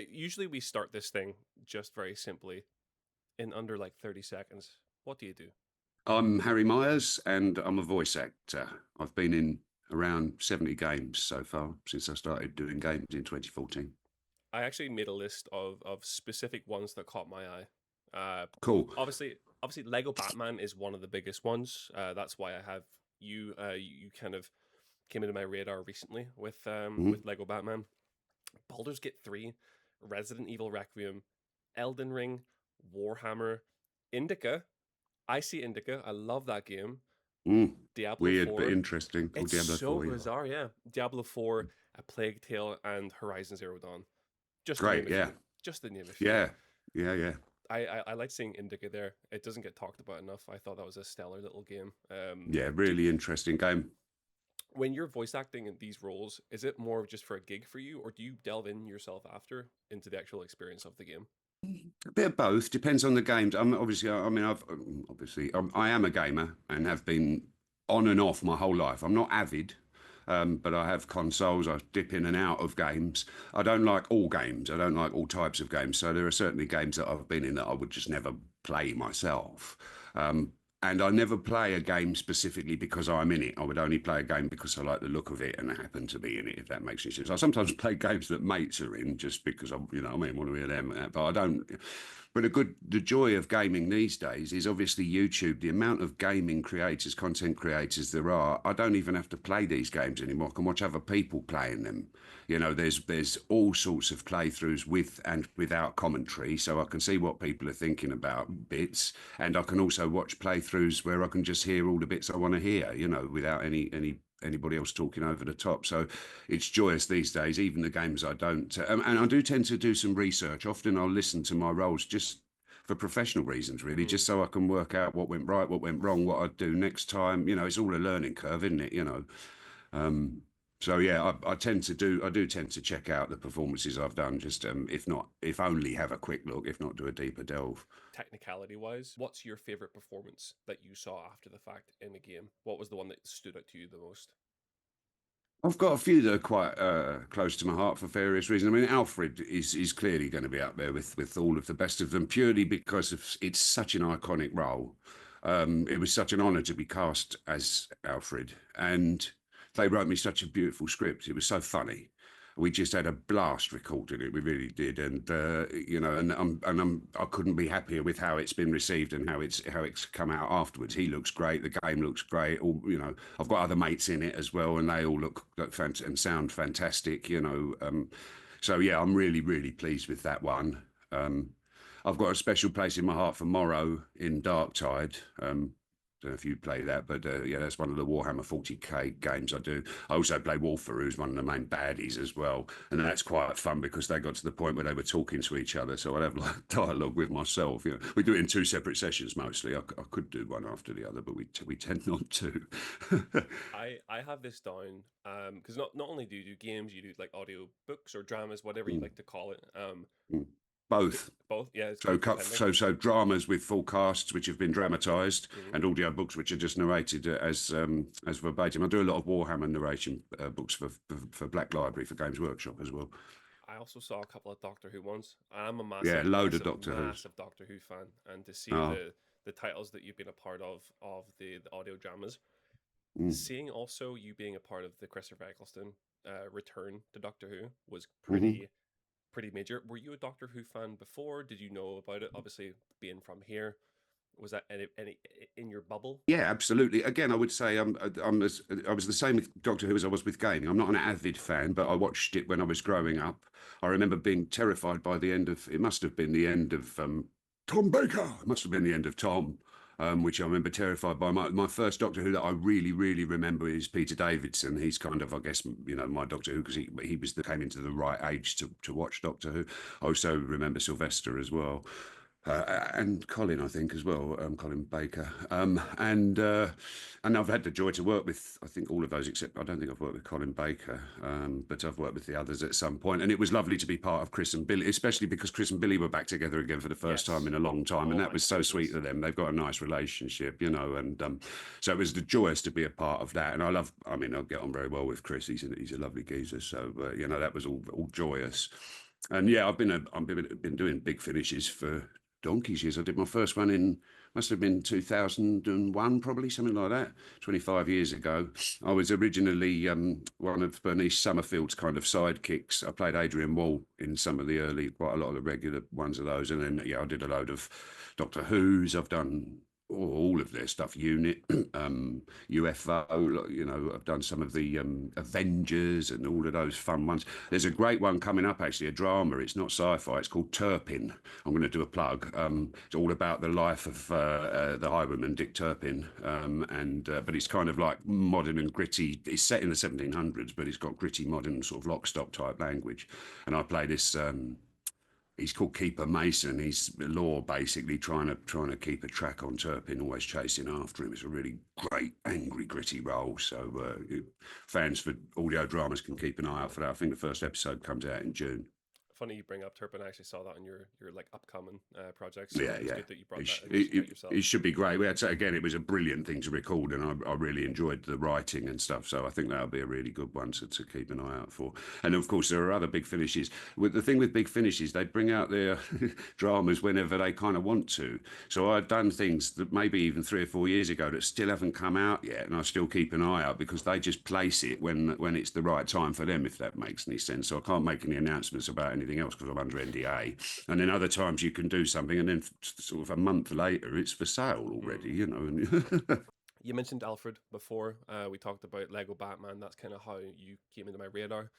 Usually we start this thing just very simply in under like 30 seconds. What do you do? I'm Harry Myres, and I'm a voice actor. I've been in around 70 games so far since I started doing games in 2014. I actually made a list of specific ones that caught my eye. Uh, Cool. obviously, Lego Batman is one of the biggest ones. That's why I have you. You kind of came into my radar recently Mhm. with Lego Batman, Baldur's Gate 3, Resident Evil Requiem, Elden Ring, Warhammer, Indika. I see Indika. I love that game. Mm. Diablo Weird but 4. interesting. Oh, It's Diablo so 4, yeah. bizarre, yeah. Diablo 4, A Plague Tale, and Horizon Zero Dawn. Just to name Great, a yeah. few. Just to name a few. Yeah, yeah, yeah. I like seeing Indica there. It doesn't get talked about enough. I thought that was a stellar little game. Yeah, really interesting game. When you're voice acting in these roles, is it more just for a gig for you, or do you delve in yourself after into the actual experience of the game? A bit of both, depends on the games. I'm obviously, I mean, I am a gamer and have been on and off my whole life. I'm not avid, but I have consoles. I dip in and out of games. I don't like all games. I don't like all types of games. So there are certainly games that I've been in that I would just never play myself. Um, and I never play a game specifically because I'm in it. I would only play a game because I like the look of it and I happen to be in it, if that makes any sense. I sometimes play games that mates are in just because I'm, I mean, want to be them. But I don't. But the joy of gaming these days is obviously YouTube. The amount of gaming creators, content creators there are, I don't even have to play these games anymore. I can watch other people playing them. There's all sorts of playthroughs with and without commentary, so I can see what people are thinking about bits, and I can also watch playthroughs where I can just hear all the bits I want to hear, without anybody else talking over the top. So it's joyous these days, even the games I don't. And I do tend to do some research. Often I'll listen to my roles just for professional reasons, really, Hmm. just so I can work out what went right, what went wrong, what I'd do next time. It's all a learning curve, isn't it? Um, so yeah, I do tend to check out the performances I've done, just if only have a quick look, if not do a deeper delve. Technicality wise, what's your favorite performance that you saw after the fact in a game? What was the one that stood out to you the most? I've got a few that are quite close to my heart for various reasons. I mean, Alfred is clearly going to be up there with all of the best of them, purely because it's such an iconic role. It was such an honour to be cast as Alfred, and they wrote me such a beautiful script. It was so funny. We just had a blast recording it. We really did, and I couldn't be happier with how it's been received and how it's come out afterwards. He looks great. The game looks great. I've got other mates in it as well, and they all look and sound fantastic. So yeah, I'm really really pleased with that one. Um, I've got a special place in my heart for Morrow in Darktide. Don't know if you play that, but yeah, that's one of the Warhammer 40k games I do. I also play Wolfer, who's one of the main baddies as well, and that's quite fun because they got to the point where they were talking to each other. So I'd have like dialogue with myself. We do it in two separate sessions mostly. I could do one after the other, but we tend not to. I have this down because not only do you do games, you do like audio books or dramas, whatever you Mm, like to call it. mm. Both. Both, yeah, it's So, depending. dramas with full casts which have been dramatised, Hmm. and audio books which are just narrated as verbatim. I do a lot of Warhammer narration books for Black Library for Games Workshop as well. I also saw a couple of Doctor Who ones. I'm a Yeah, massive, load of massive, Doctor Who's. massive Doctor Who fan, and to see Oh, the titles that you've been a part of the audio dramas, mm, seeing also you being a part of the Christopher Eccleston return to Doctor Who was hmm. pretty major. Were you a Doctor Who fan before? Did you know about it? Obviously, being from here, was that any in your bubble? Yeah, absolutely. Again, I would say I was the same with Doctor Who as I was with gaming. I'm not an avid fan, but I watched it when I was growing up. I remember being terrified by the end of. It must have been the end of Tom Baker. It must have been the end of Tom, which I remember terrified by. My first Doctor Who that I really really remember is Peter Davidson. He's kind of, I guess, my Doctor Who because he came into the right age to watch Doctor Who. I also remember Sylvester as well. And Colin, I think, as well, Colin Baker. And I've had the joy to work with, I think, all of those, except I don't think I've worked with Colin Baker, but I've worked with the others at some point. And it was lovely to be part of Chris and Billy, especially because Chris and Billy were back together again for the first time Yes. in a long time. And Oh that my was so sweet goodness. of them. They've got a nice relationship, and so it was joyous to be a part of that. And I mean, I get on very well with Chris. He's a lovely geezer. So, that was all joyous. And yeah, I've been doing big finishes for donkey's years. I did my first one in must have been 2001, probably something like that. 25 years ago. I was originally one of Bernice Summerfield's kind of sidekicks. I played Adrian Wall in some of the early, quite a lot of the regular ones of those, and then yeah, I did a load of Doctor Who's. I've done all of their stuff, Unit, UFO. You know, I've done some of the Avengers and all of those fun ones. There's a great one coming up, actually, a drama. It's not sci-fi. It's called Turpin. I'm going to do a plug. It's all about the life of the highwayman Dick Turpin, and but it's kind of like modern and gritty. It's set in the 1700s, but it's got gritty, modern sort of lock stock type language. And I play this. He's called Keeper Mason. He's law, basically trying to keep a track on Turpin, always chasing after him. It's a really great, angry, gritty role. So fans for audio dramas can keep an eye out for that. I think the first episode comes out in June. Funny you bring up Turpin. I actually saw that on your like upcoming project, so Yeah, it's yeah. good that you brought It, that sh- initiative out yourself. it should be great. We had to, again, it was a brilliant thing to record, and I really enjoyed the writing and stuff. So I think that'll be a really good one to keep an eye out for. And of course, there are other big finishes. With the thing with big finishes, they bring out their dramas whenever they kind of want to. So I've done things that maybe even 3 or 4 years ago that still haven't come out yet, and I still keep an eye out because they just place it when it's the right time for them, if that makes any sense. So I can't make any announcements about anything else because I'm under NDA. And then other times you can do something, and then sort of a month later, it's for sale already, Mm. you know. You mentioned Alfred before. We talked about Lego Batman. That's kind of how you came into my radar.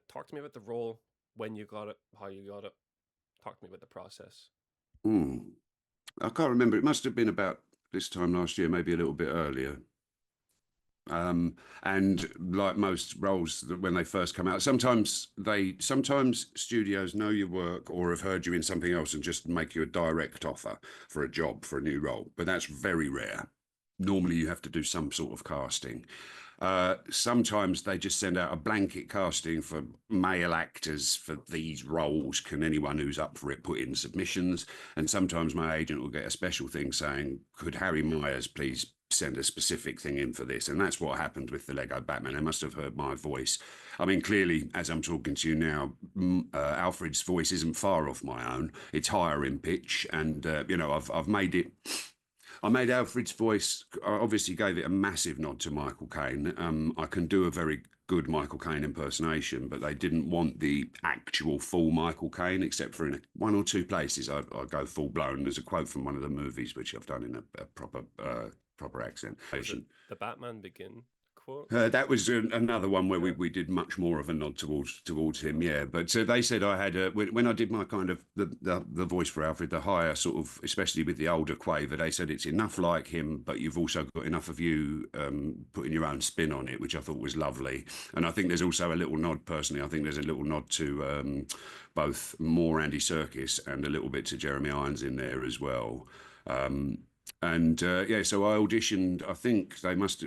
Talk to me about the role, when you got it, how you got it. Talk to me about the process. Mm. I can't remember. It must have been about this time last year, maybe a little bit earlier. And like most roles that when they first come out, sometimes studios know your work or have heard you in something else and just make you a direct offer for a job for a new role. But that's very rare. Normally, you have to do some sort of casting. Sometimes they just send out a blanket casting for male actors for these roles. Can anyone who's up for it put in submissions? And sometimes my agent will get a special thing saying, could Harry Myres please send a specific thing in for this? And that's what happened with the Lego Batman. They must have heard my voice. I mean, clearly, as I'm talking to you now, Alfred's voice isn't far off my own. It's higher in pitch, and I've made it. I made Alfred's voice. I obviously gave it a massive nod to Michael Caine. I can do a very good Michael Caine impersonation, but they didn't want the actual full Michael Caine, except for in one or two places I go full blown. There's a quote from one of the movies which I've done in a proper accent. Was it the Batman Begin quote? That was another one where we, Yeah. we did much more of a nod towards him, yeah. But they said I had when I did my kind of the voice for Alfred, the higher sort of, especially with the older quaver, they said it's enough like him, but you've also got enough of you putting your own spin on it, which I thought was lovely. And I think there's also a little nod, personally. I think there's a little nod to both more Andy Serkis and a little bit to Jeremy Irons in there as well. Um, and yeah, so I auditioned. I think they must,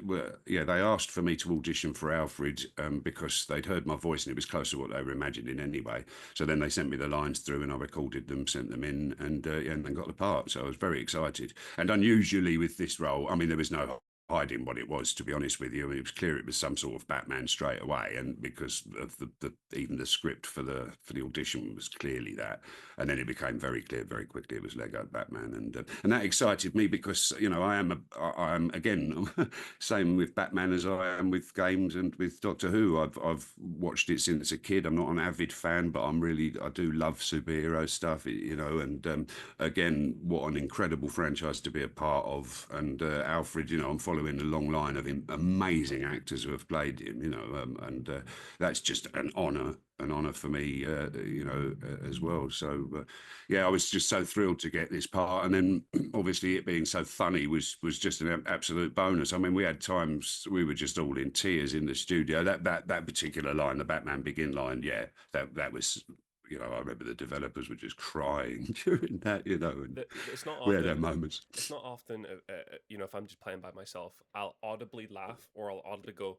yeah, they asked for me to audition for Alfred because they'd heard my voice and it was close to what they were imagining anyway. So then they sent me the lines through and I recorded them, sent them in, and yeah, and then got the part. So I was very excited. And unusually with this role, I mean, there was no hiding what it was, to be honest with you. I mean, it was clear it was some sort of Batman straight away, and because of the even the script for the audition was clearly that, and then it became very clear very quickly it was Lego Batman, and that excited me because I am again same with Batman as I am with games and with Doctor Who. I've watched it since a kid. I'm not an avid fan, but I do love superhero stuff, and again, what an incredible franchise to be a part of. And Alfred, I'm following a long line of amazing actors who have played him, and that's just an honor for me, as well. So, yeah, I was just so thrilled to get this part, and then obviously it being so funny was just an absolute bonus. I mean, we had times we were just all in tears in the studio. That particular line, the Batman Begin line, yeah, that was. I remember the developers were just crying during that, and It's not we had our often. moments. It's not often. If I'm just playing by myself, I'll audibly laugh or I'll audibly go.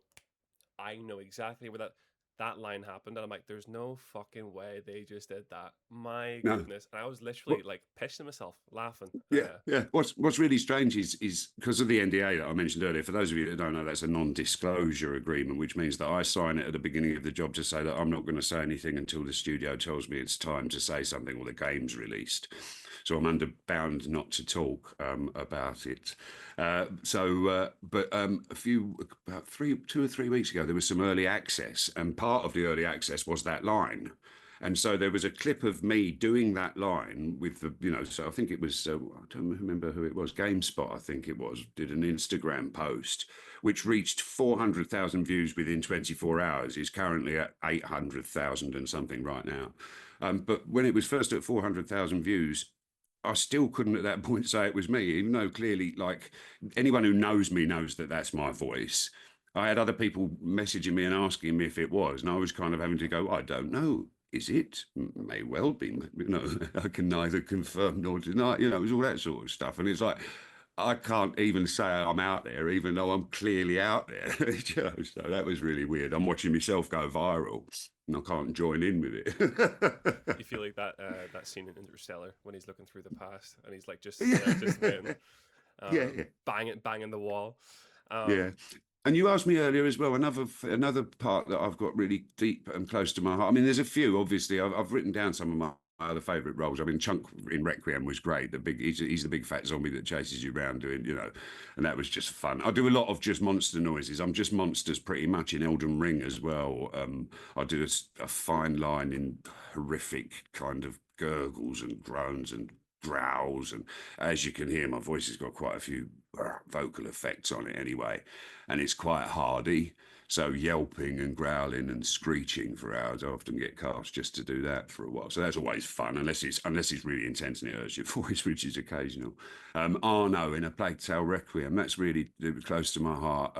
I know exactly where that. that line happened, and I'm like, there's no fucking way they just did that. My No. goodness. And I was literally What? like pissing myself, laughing. Yeah, yeah. What's really strange is because of the NDA that I mentioned earlier. For those of you that don't know, that's a non-disclosure agreement, which means that I sign it at the beginning of the job to say that I'm not going to say anything until the studio tells me it's time to say something or the game's released. So I'm under bound not to talk about it. But about 2 or 3 weeks ago, there was some early access, and part of the early access was that line. And so there was a clip of me doing that line with so I think it was, I don't remember who it was, GameSpot, I think it was, did an Instagram post, which reached 400,000 views within 24 hours, is currently at 800,000 and something right now. But when it was first at 400,000 views, I still couldn't at that point say it was me, even though clearly, like, anyone who knows me knows that that's my voice. I had other people messaging me and asking me if it was, and I was kind of having to go, I don't know. Is it? May well be. I can neither confirm nor deny. It was all that sort of stuff, and it's like I can't even say I'm out there, even though I'm clearly out there. So that was really weird. I'm watching myself go viral, and I can't join in with it. You feel like that scene in Interstellar when he's looking through the past and he's like Yeah, just waiting, yeah, banging the wall. yeah. And you asked me earlier as well, another part that I've got really deep and close to my heart. I mean, there's a few, obviously. I've written down some of my other favourite roles. I mean, Chunk in Requiem was great. He's the big fat zombie that chases you around doing, and that was just fun. I do a lot of just monster noises. I'm just monsters pretty much in Elden Ring as well. I do a fine line in horrific kind of gurgles and groans and growls, and as you can hear, my voice has got quite a few vocal effects on it anyway, and it's quite hardy. So yelping and growling and screeching for hours, I often get cast just to do that for a while. So that's always fun, unless it's really intense and it hurts your voice, which is occasional. Arno in A Plague Tale Requiem, that's really close to my heart.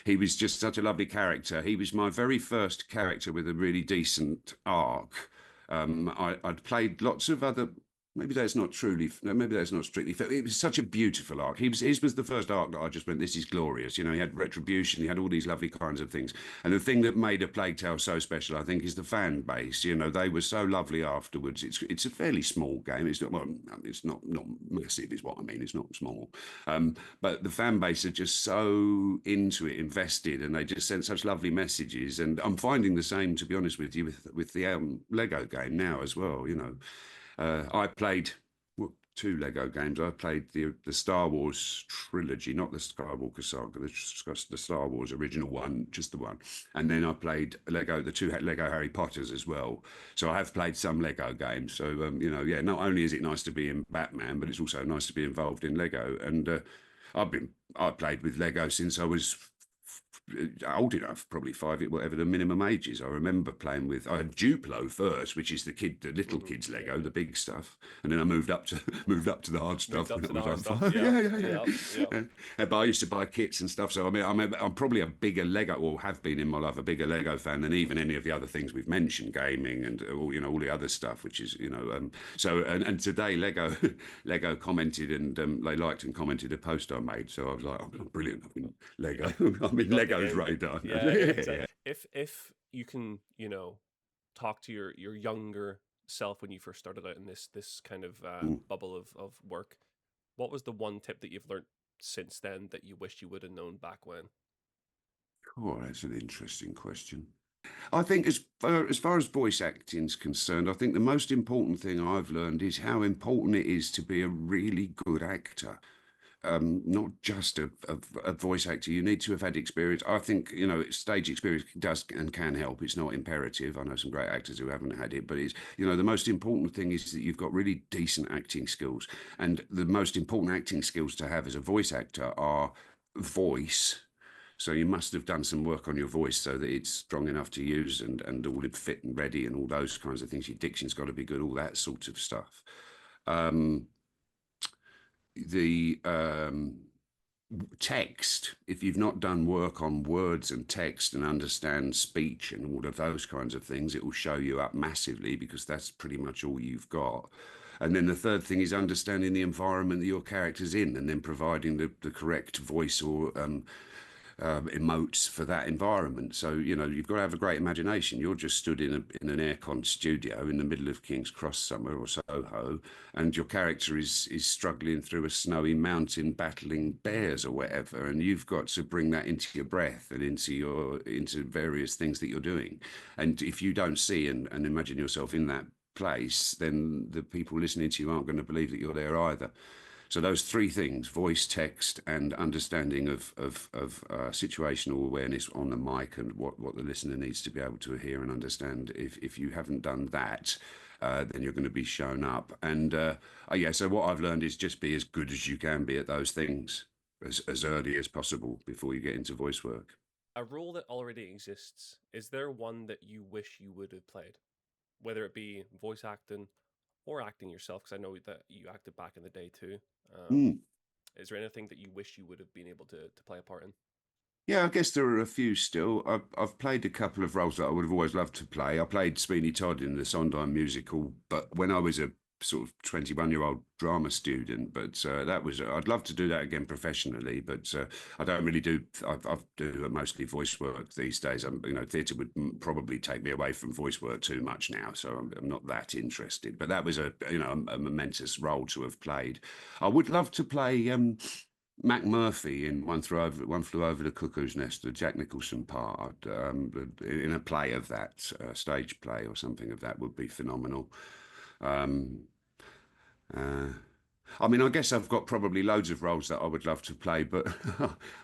He was just such a lovely character. He was my very first character with a really decent arc. I'd played lots of other. Maybe that's not truly. Maybe that's not strictly fair. It was such a beautiful arc. His was the first arc that I just went, "This is glorious." He had retribution. He had all these lovely kinds of things. And the thing that made A Plague Tale so special, I think, is the fan base. They were so lovely afterwards. It's a fairly small game. It's not. Well, it's not massive, is what I mean. It's not small. But the fan base are just so into it, invested, and they just sent such lovely messages. And I'm finding the same, to be honest with you, with the Lego game now as well. I played two Lego games. I played the Star Wars trilogy, not the Skywalker saga, the Star Wars original one, just the one. And then I played the two Lego Harry Potters as well. So I have played some Lego games. So, not only is it nice to be in Batman, but it's also nice to be involved in Lego. And I played with Lego since I was old enough, probably 5, whatever the minimum age is. I remember playing with. I had Duplo first, which is the little kids Lego, the big stuff, and then I moved up to the hard stuff when I was like 5. Yeah. But I used to buy kits and stuff. So I mean, I'm probably a bigger Lego, or have been in my life, a bigger Lego fan than even any of the other things we've mentioned, gaming and all the other stuff, which is and today Lego commented and they liked and commented a post I made. So I was like, oh, brilliant! I'm in Lego. I'm in Lego's radar. Yeah. If you can, talk to your younger self when you first started out in this kind of bubble of work, what was the one tip that you've learned since then that you wished you would have known back when? Oh, that's an interesting question. I think as far as voice acting is concerned, I think the most important thing I've learned is how important it is to be a really good actor. Not just a voice actor. You need to have had experience. I think, stage experience does and can help. It's not imperative. I know some great actors who haven't had it, but it's, the most important thing is that you've got really decent acting skills. And the most important acting skills to have as a voice actor are voice. So you must have done some work on your voice so that it's strong enough to use and all fit and ready and all those kinds of things. Your diction's got to be good, all that sort of stuff. The text, if you've not done work on words and text and understand speech and all of those kinds of things, it will show you up massively, because that's pretty much all you've got. And then the third thing is understanding the environment that your character's in, and then providing the correct voice or emotes for that environment. So you've got to have a great imagination. You're just stood in an aircon studio in the middle of King's Cross somewhere or Soho, and your character is struggling through a snowy mountain, battling bears or whatever, and you've got to bring that into your breath and into various things that you're doing. And if you don't see and imagine yourself in that place, then the people listening to you aren't going to believe that you're there either. So those three things: voice, text, and understanding of situational awareness on the mic, and what the listener needs to be able to hear and understand. If you haven't done that, then you're going to be shown up. And yeah, so what I've learned is just be as good as you can be at those things as early as possible before you get into voice work. A role that already exists, is there one that you wish you would have played? Whether it be voice acting or acting yourself, because I know that you acted back in the day too. Mm. Is there anything that you wish you would have been able to play a part in? Yeah, I guess there are a few still. I've played a couple of roles that I would have always loved to play. I played Sweeney Todd in the Sondheim musical, but when I was a sort of 21-year-old drama student, but I'd love to do that again professionally, but I don't really do, I do mostly voice work these days. Theatre would probably take me away from voice work too much now, so I'm not that interested. But that was a momentous role to have played. I would love to play Mac Murphy in One Flew Over the Cuckoo's Nest, the Jack Nicholson part, in a play of that, stage play or something of that would be phenomenal. Um, uh, I mean, I guess I've got probably loads of roles that I would love to play, but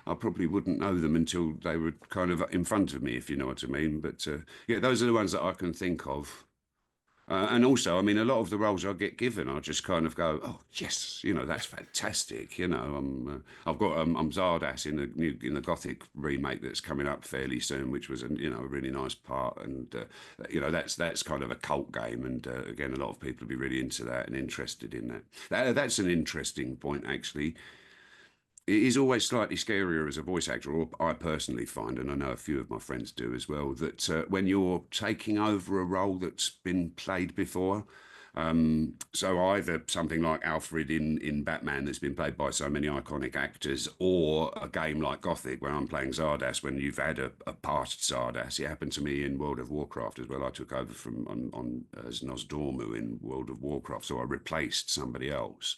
I probably wouldn't know them until they were kind of in front of me, if you know what I mean. But yeah, those are the ones that I can think of. And also, I mean, a lot of the roles I get given, I just kind of go, "Oh yes, that's fantastic." I'm Zardas in the Gothic remake that's coming up fairly soon, which was a really nice part, and that's kind of a cult game, and again, a lot of people will be really into that and interested in that. That's an interesting point, actually. It is always slightly scarier as a voice actor, or I personally find, and I know a few of my friends do as well, that when you're taking over a role that's been played before, so either something like Alfred in Batman that's been played by so many iconic actors, or a game like Gothic where I'm playing Zardas when you've had a past Zardas. It happened to me in World of Warcraft as well. I took over from on as Nosdormu in World of Warcraft, so I replaced somebody else.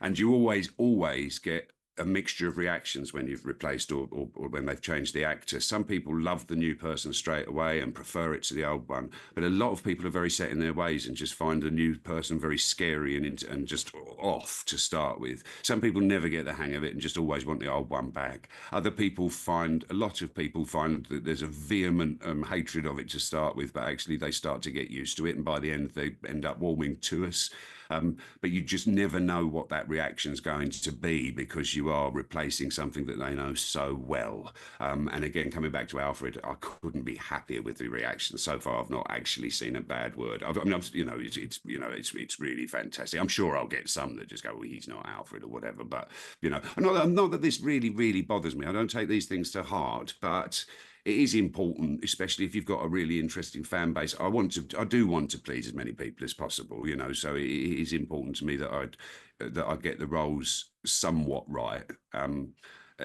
And you always get a mixture of reactions when you've replaced or when they've changed the actor. Some people love the new person straight away and prefer it to the old one, but a lot of people are very set in their ways and just find the new person very scary and just off to start with. Some people never get the hang of it and just always want the old one back. A lot of people find that there's a vehement hatred of it to start with, but actually they start to get used to it, and by the end they end up warming to us. But you just never know what that reaction is going to be because you are replacing something that they know so well. And again, coming back to Alfred, I couldn't be happier with the reaction. So far, I've not actually seen a bad word. It's really fantastic. I'm sure I'll get some that just go, well, he's not Alfred or whatever. But not that this really, really bothers me. I don't take these things to heart, but it is important, especially if you've got a really interesting fan base. I do want to please as many people as possible, so it is important to me that I get the roles somewhat right.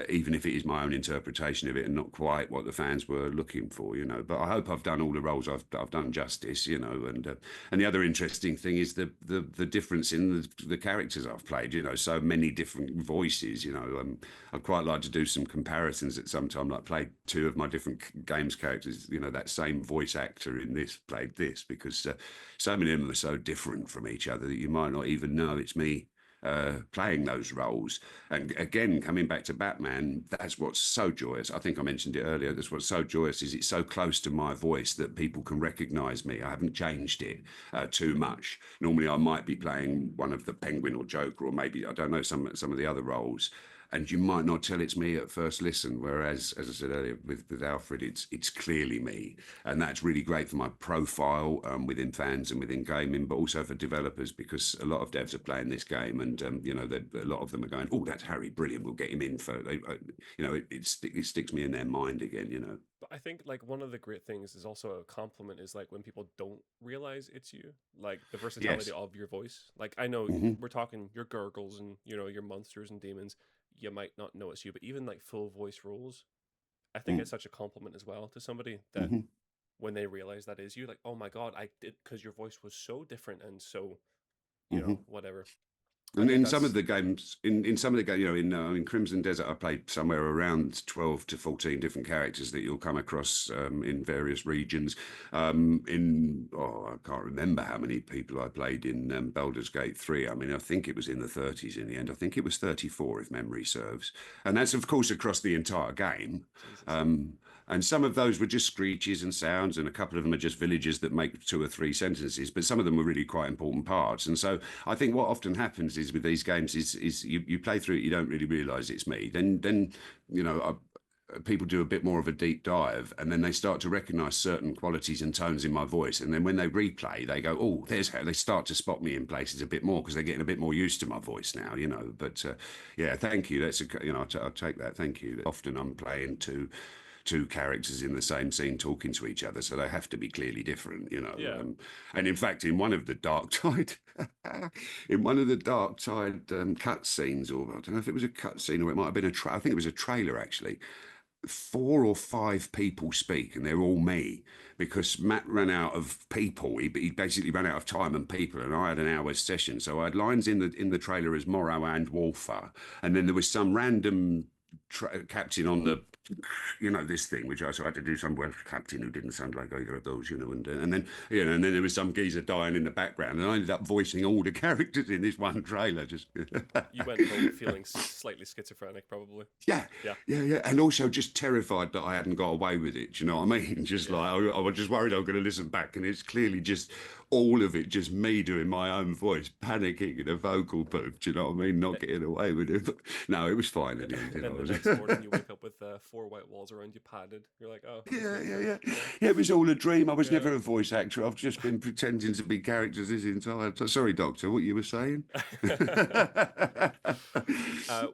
Even if it is my own interpretation of it and not quite what the fans were looking for, But I hope I've done all the roles I've done justice, And the other interesting thing is the difference in the characters I've played, So many different voices, I'd quite like to do some comparisons at some time, like play two of my different games characters, that same voice actor in this played this, because so many of them are so different from each other that you might not even know it's me playing those roles. And again, coming back to Batman, that's what's so joyous. I think I mentioned it earlier. That's what's so joyous is it's so close to my voice that people can recognise me. I haven't changed it too much. Normally, I might be playing one of the Penguin or Joker, or maybe I don't know some of the other roles. And you might not tell it's me at first listen. Whereas, as I said earlier, with Alfred, it's clearly me, and that's really great for my profile within fans and within gaming, but also for developers because a lot of devs are playing this game, and a lot of them are going, "Oh, that's Harry, brilliant. We'll get him in for." It sticks me in their mind again. But I think like one of the great things is also a compliment is like when people don't realize it's you, like the versatility Yes. of your voice. Like I know Hmm. we're talking your gurgles and your monsters and demons. You might not know it's you, but even like full voice roles. I think it's such a compliment as well to somebody that Mm-hmm. when they realize that is you, like, oh my god, I did, because your voice was so different and so, Mm-hmm. whatever. And And yeah, in some of that's the games, in some of the games, in Crimson Desert, I played somewhere around 12 to 14 different characters that you'll come across in various regions. I can't remember how many people I played in Baldur's Gate 3. I mean, I think it was in the 30s in the end. I think it was 34 if memory serves. And that's, of course, across the entire game. Jesus. Um, and some of those were just screeches and sounds, and a couple of them are just villagers that make 2 or 3 sentences, but some of them were really quite important parts. And so I think what often happens is with these games is you play through it, you don't really realise it's me. Then you know. People do a bit more of a deep dive, and then they start to recognise certain qualities and tones in my voice, and then when they replay, they go, "Oh, there's how." They start to spot me in places a bit more because they're getting a bit more used to my voice now, you know. But yeah, thank you. That's I'll take that. Thank you. Often I'm playing two characters in the same scene talking to each other, so they have to be clearly different, you know. Yeah. And in fact, in one of the Dark Tide, in one of the Dark Tide cut scenes, or I don't know if it was a cut scene or it might have been I think it was a trailer actually. 4 or 5 people speak, and they're all me because Matt ran out of people. He basically ran out of time and people, and I had an hour's session, so I had lines in the trailer as Morrow and Wolfer, and then there was some random captain on the this thing, which I had to do some Welsh captain who didn't sound like either of those, and then and then there was some geezer dying in the background, and I ended up voicing all the characters in this one trailer. Just You went home feeling slightly schizophrenic, probably. yeah, Yeah. yeah, and also just terrified that I hadn't got away with it. Do you know what I mean? Just Yeah. like I was just worried I was going to listen back, and it's clearly just all of it, just me doing my own voice, panicking in a vocal booth. Do you know what I mean? Not getting away with it. But no, it was fine in the end. And the next morning you wake up with 4 white walls around you padded. You're like, oh, this Yeah, makes yeah, sense. yeah. Yeah. Yeah, it was all a dream. I was Yeah. never a voice actor. I've just been pretending to be characters this entire time. Sorry, Doctor, what you were saying?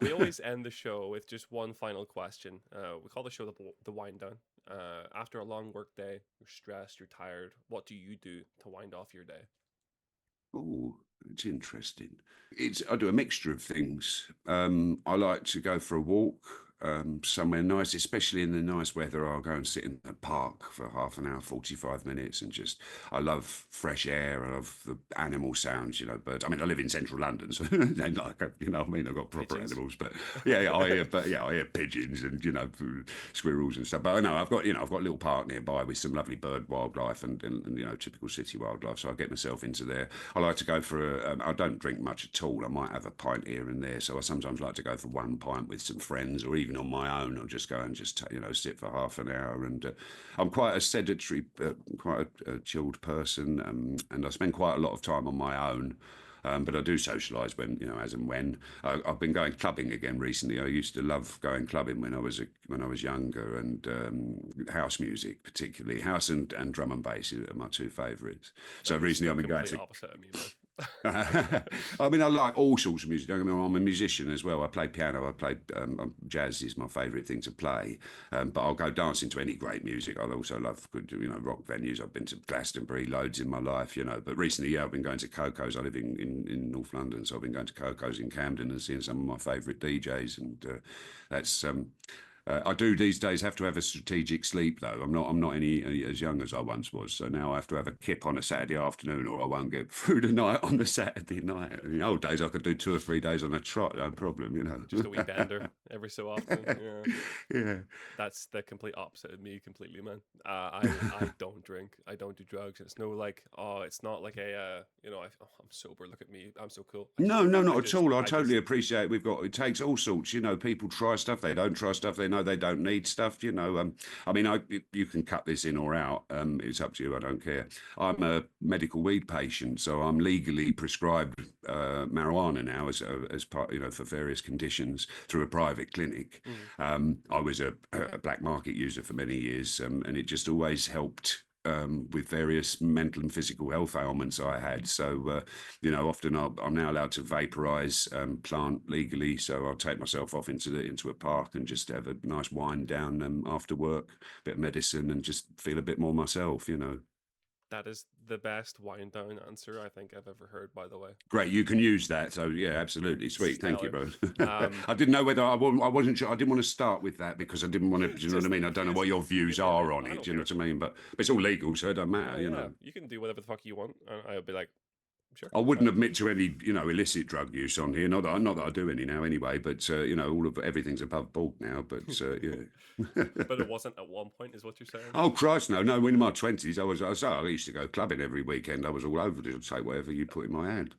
We always end the show with just one final question. We call the show the wind down. After a long work day, you're stressed, you're tired. What do you do to wind off your day? Oh, it's interesting. I do a mixture of things. I like to go for a walk somewhere nice, especially in the nice weather. I'll go and sit in the park for half an hour, 45 minutes, and just I love fresh air. I love the animal sounds, birds. I mean, I live in central London, so they like, I mean, I've got proper Pigeons. animals, but yeah, I hear pigeons and squirrels and stuff. But I know I've got a little park nearby with some lovely bird wildlife and typical city wildlife. So I get myself into there. I like to go for I don't drink much at all. I might have a pint here and there. So I sometimes like to go for one pint with some friends, or even on my own. I'll just go and just sit for half an hour. And I'm quite a sedentary, quite a chilled person, and I spend quite a lot of time on my own. But I do socialise when, as and when. I've been going clubbing again recently. I used to love going clubbing when I was younger, and house music particularly. House and drum and bass are my two favourites. So That is recently the I've been going complete to opposite of me, man. I mean, I like all sorts of music. Don't get me wrong, I'm a musician as well. I play piano. I play jazz is my favourite thing to play. But I'll go dancing to any great music. I also love good, rock venues. I've been to Glastonbury loads in my life, But recently, yeah, I've been going to Coco's. I live in North London, so I've been going to Coco's in Camden and seeing some of my favourite DJs, and that's I do these days have to have a strategic sleep though. I'm not any as young as I once was. So now I have to have a kip on a Saturday afternoon, or I won't get through the night on the Saturday night. In the old days, I could do 2 or 3 days on a trot, no problem. Just a wee bender every so often. Yeah. Yeah. That's the complete opposite of me completely, man. I don't drink. I don't do drugs. It's no like, oh, it's not like I'm sober. Look at me. I'm so cool. No, no, I not at just all. I I just totally appreciate it takes all sorts. People try stuff, they don't try stuff, they know they don't need stuff. I mean, you can cut this in or out. It's up to you. I don't care. I'm a medical weed patient, so I'm legally prescribed marijuana now as part, for various conditions through a private clinic. mm, I was a black market user for many years, and it just always helped with various mental and physical health ailments I had. So, often I'm now allowed to vaporize plant legally. So I'll take myself off into a park and just have a nice wind down after work, bit of medicine, and just feel a bit more myself. That is the best wind down answer I think I've ever heard, by the way. Great, you can use that. So yeah, absolutely, sweet. Thank you, Stellar. bro. Um, I didn't know whether I wasn't sure. I didn't want to start with that because I didn't want to. Do you know what I just mean? in I don't know case. what your You views can name it. are on I it. don't Do you know care. what I mean? But it's all legal, so it don't matter. Yeah, You yeah. know. You can do whatever the fuck you want. And I'll be like, sure. I wouldn't admit to any, illicit drug use on here. Not that I do any now, anyway. But all of everything's above board now. But yeah. But it wasn't at one point, is what you're saying. Oh Christ, no, no! In my 20s, I used to go clubbing every weekend. I was all over to take whatever you put in my hand.